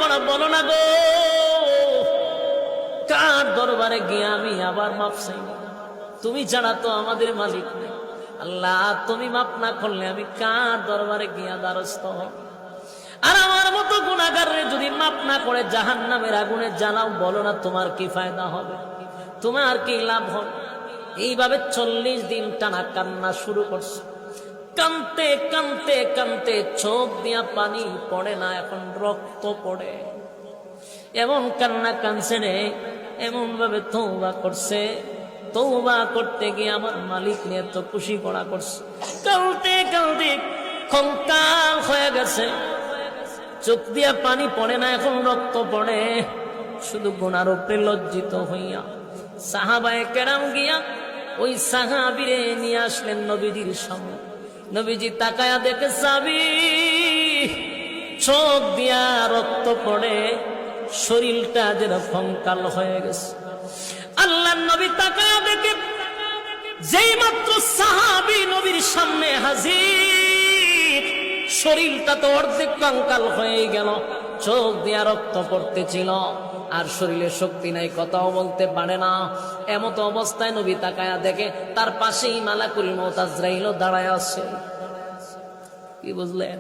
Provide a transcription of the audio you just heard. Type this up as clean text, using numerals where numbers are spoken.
করা বলো না গো, কার দরবারে গিয়ে আমি আবার মাপ চাই? তুমি ছাড়া তো আমাদের মালিক নেই। আল্লাহ তুমি মাপ না করলে আমি কার দরবারে গিয়া দ্বারস্থ হব? আর আমার মতো গুনাহগারে যদি মাপ না করে জাহান্নামের আগুনে জ্বালাও, বলো না তোমার কি ফায়দা হবে? তোমার কি লাভ হবে? এইভাবে 40 দিন টানা কান্না শুরু করছে। কানতে কানতে কানতে চোখ দিয়া পানি পড়ে না, এখন রক্ত পড়ে। এমন কান্না কানছে রে, এমন ভাবে তওবা করছে, তওবা করতে গিয়ে আমার মালিক নিয়ে তো খুশি করা করছে। কালতে কালতে কঙ্কাল হয়ে গেছে, চোখ দিয়া পানি পড়ে না, এখন রক্ত পড়ে। শুধু গুনার উপরে লজ্জিত হইয়া সাহাবায়ে কেরাম গিয়া ওই সাহাবীরে নিয়ে আসলেন নবীজির সামনে। নবীজি তাকায়া দেখে সাহাবী চোখ দিয়া রক্ত পড়ে, শরীরটা যেন কঙ্কাল হয়ে গেছে। আল্লাহর নবী তাকায়া দেখে যেই মাত্র সাহাবী নবীর সামনে হাজির, শরীরটা তো অর্ধেক কঙ্কাল হয়ে গেল, চোখ দিয়া রক্ত পড়তেছিল, আর শরীরে শক্তি নাই, কথাও বলতে পারে না। এমত অবস্থায় নবী তাকায়া দেখে তার পাশেই মালাকুল মউত আজরাইল দাঁড়ায় আছে। কি বুঝলেন?